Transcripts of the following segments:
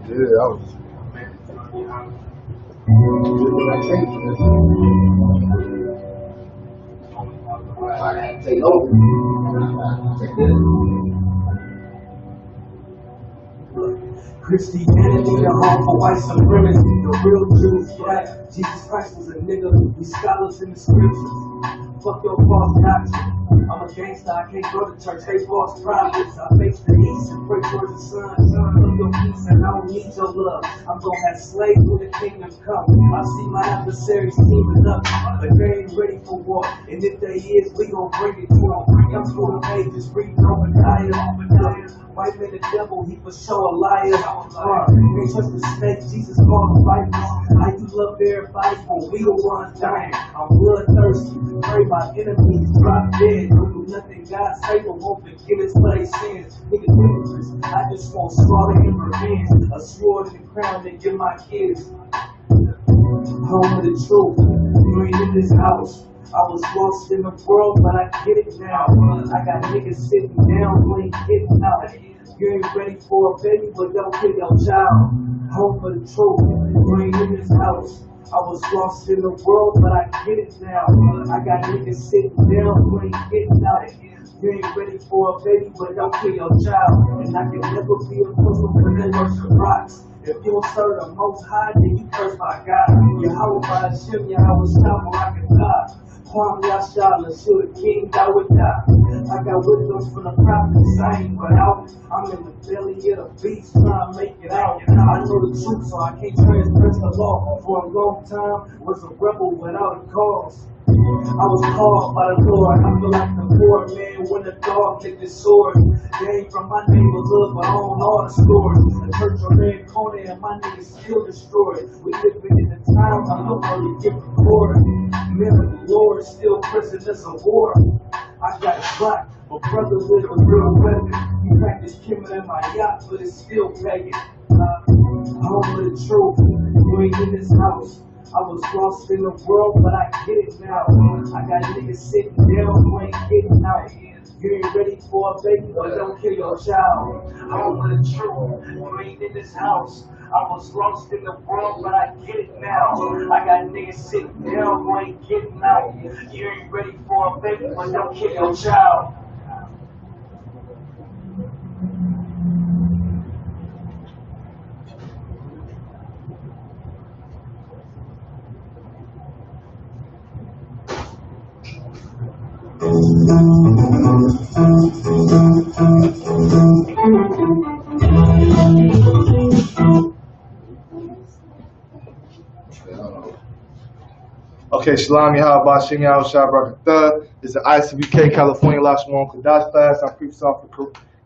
Yeah, I was. Take over. Christianity, the home for white supremacy. The real Jews black. Jesus Christ was a nigga. We scholars in the scriptures. Fuck your false doctrine. I'm a gangster, I can't go to church. They false prophets. I face the east and pray towards the sun. Look your peace and I don't need your love. I'm gonna have slaves when the kingdom come. I see my adversaries teaming up, but they ain't ready for war. And if they is, we gon' bring it to them. Young school of ages, reading Obadiah. White man the devil, he for sure a liar. They trust the snake, Jesus called the vipers. I do love everybody, but we the ones dying. I'm bloodthirsty, pray my enemies drop dead. Don't do nothing God say, but won't forgive us for their sins. Nigga, dangerous. I just want slaughter and revenge. A sword and a crown they give my kids. Home of the truth, you ain't in this house. I was lost in the world, but I get it now. I got niggas sitting down who ain't getting out. You ain't ready for a baby, but don't kill your child. Home of the truth, you ain't in this house. I was lost in the world, but I get it now. I got niggas sitting down who ain't getting out. You ain't ready for a baby, but don't kill your child. And I can never be a Muslim when they worship rocks. If you don't serve the Most High, then you curse by God. Yahweh by Hashem, Yahweh Shama, I can die. Kwame Lashawan, shoot a king, die with die. I got wisdom from the prophets, I ain't without. I'm in the belly of the beast, trying to make it out. I know the truth, so I can't transgress the law. For a long time, was a rebel without a cause. I was called by the Lord. I feel like the poor man when the dog licked his sword. They ain't from my neighborhood, but I own all the stores. The church on Red Corner and my niggas still destroyed. We living in the time I look for the gift recorded. Men of the Lord still prisoners of war. I got shot, but brother with a real weapon. He practiced killing in my yacht, but it's still pagan. Home of the truth, you ain't in this house. I was lost in the world, but I get it now. I got niggas sitting down who ain't getting out. You ain't ready for a baby, but don't kill your child. Home of the truth, you ain't in this house. I was lost in the world, but I get it now. I got niggas sitting down who ain't getting out. You ain't ready for a baby, but don't kill your child. Okay, Shalom Yahweh Shem Yahweh Shah Barakatah. This is the ICBK California Lashawan Qadash class. I'm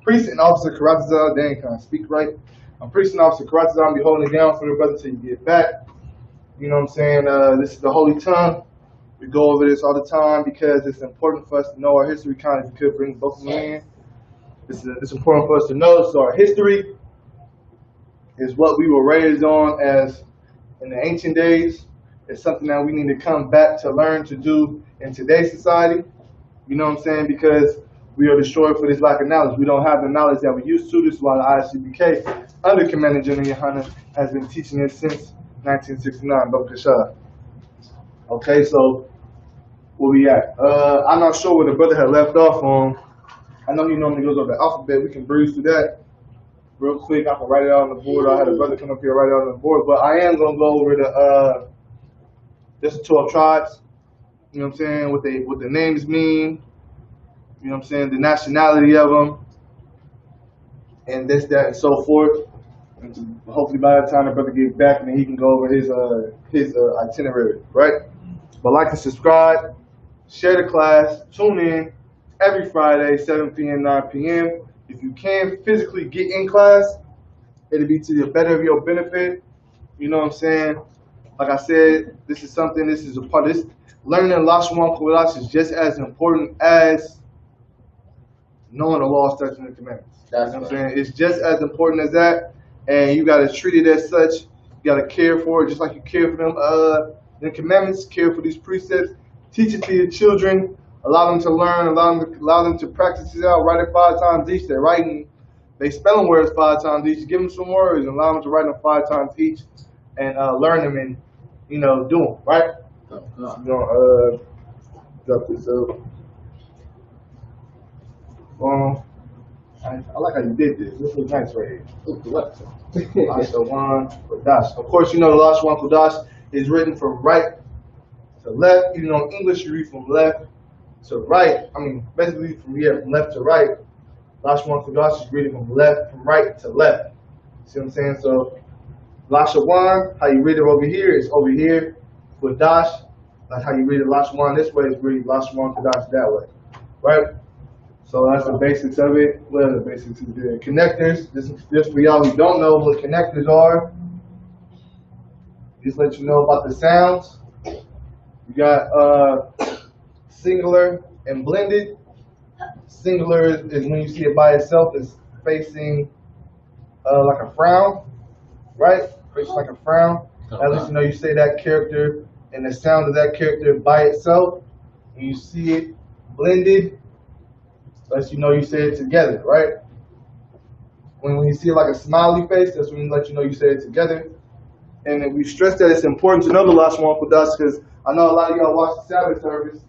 Priest and Officer Karatazah. They ain't kind of speak right. I'm Priest and Officer Karatazah. I'll be holding it down for the brother till you get back. You know what I'm saying? This is the Holy Tongue. We go over this all the time because it's important for us to know our history. Kind of, if you could bring both of them in. It's important for us to know. So our history is what we were raised on as in the ancient days. It's something that we need to come back to learn to do in today's society. You know what I'm saying? Because we are destroyed for this lack of knowledge. We don't have the knowledge that we used to. This is why the ICBK, under Commander General Yohana, has been teaching this since 1969. Baruch Hashah. Okay, so where we at? I'm not sure where the brother had left off on. I know he normally goes over the alphabet. We can breeze through that real quick. I can write it out on the board. I had a brother come up here and write it out on the board. But I am going to go over the just the 12 tribes, you know what I'm saying, what the names mean, you know what I'm saying, the nationality of them, and this, that, and so forth. And hopefully by the time the brother gets back, then he can go over his itinerary, right? But like and subscribe, share the class, tune in every Friday, 7 p.m., 9 p.m. If you can physically get in class, it'll be to the better of your benefit, you know what I'm saying? Like I said, this is a part of this. Learning Lashawan Qadash is just as important as knowing the law, statutes, and the commandments. You know what I'm saying? It's just as important as that, and you got to treat it as such. You got to care for it just like you care for them. The commandments, care for these precepts. Teach it to your children. Allow them to learn. Allow them to practice it out. Write it 5 times each. They're writing they spelling words 5 times each. Give them some words and allow them to write them 5 times each, and learn them and do them right. So we're gonna drop this up. I like how you did this. This looks nice right here. Lashawan, Qadash. Of course, the Lashawan Qadash is written from right to left. Even though in English you read from left to right. I mean, basically from left to right. Lashawan Qadash is reading from right to left. See what I'm saying? So Lashawan, how you read it over here is over here. Qadash, that's how you read it. Lashawan this way is reading Lashawan Qadash that way, right? So that's the basics of it. What are the basics of the connectors? Just for y'all who don't know what connectors are, just let you know about the sounds. You got singular and blended. Singular is when you see it by itself, it's facing like a frown, right? Facing like a frown. At least you say that character and the sound of that character by itself. When you see it blended, lets you say it together, right? When you see it like a smiley face, that's when you let you say it together. And we stress that it's important to know the Lashawan Qadash because I know a lot of y'all watch the Sabbath service.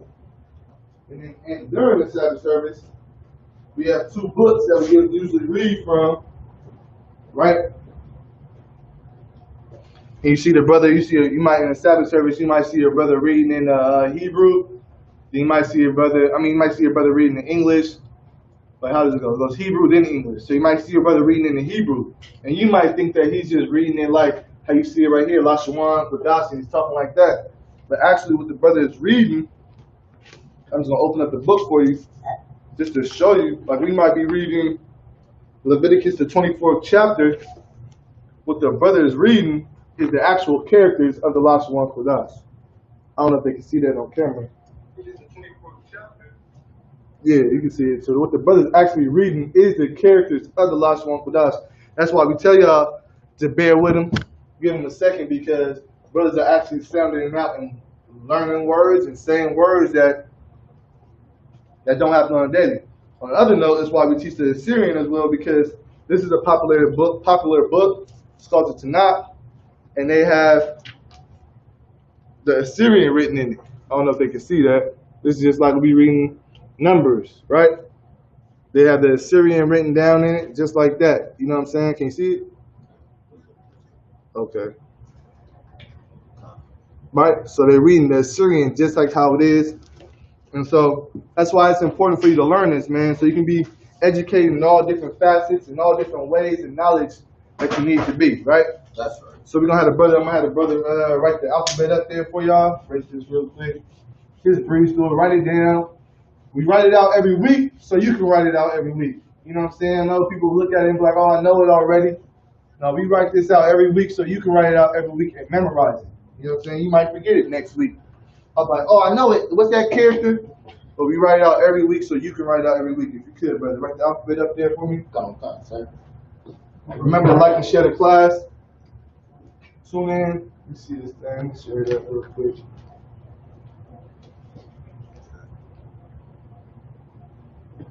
And during the Sabbath service, we have 2 books that we usually read from, right? And you see the brother, you might in the Sabbath service, you might see your brother reading in Hebrew. Then you might see your brother reading in English. But how does it go? It goes Hebrew, then English. So you might see your brother reading in the Hebrew. And you might think that he's just reading it like how you see it right here, Lashawan, Qadash, and he's talking like that. But actually what the brother is reading, I'm just going to open up the book for you, just to show you, like we might be reading Leviticus, the 24th chapter. What the brother is reading is the actual characters of the Lashawan Qadash. I don't know if they can see that on camera. Yeah, you can see it. So what the brother's actually reading is the characters of the Lashawan Qadash. That's why we tell y'all to bear with him, give him a second, because brothers are actually sounding them out and learning words and saying words that don't happen on a daily. On the other note, that's why we teach the Assyrian as well, because this is a popular book. It's called the Tanakh, and they have the Assyrian written in it. I don't know if they can see that. This is just like we reading Numbers, right? They have the Assyrian written down in it, just like that. You know what I'm saying? Can you see it? Okay. Right? So they're reading the Assyrian just like how it is. And so that's why it's important for you to learn this, man, so you can be educated in all different facets and all different ways and knowledge that you need to be, right? That's right. So I'm gonna have the brother write the alphabet up there for y'all. Write this real quick. Just breeze through it, write it down. We write it out every week, so you can write it out every week. You know what I'm saying? I know people look at it and be like, oh, I know it already. No, we write this out every week, so you can write it out every week and memorize it. You know what I'm saying? You might forget it next week. I was like, oh, I know it. What's that character? But we write it out every week, so you can write it out every week if you could, brother. Write the alphabet up there for me. Come, sir. Remember to like and share the class. Tune in. Let me see this thing. Let me share it up real quick.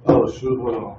Oh, shoot, hold on.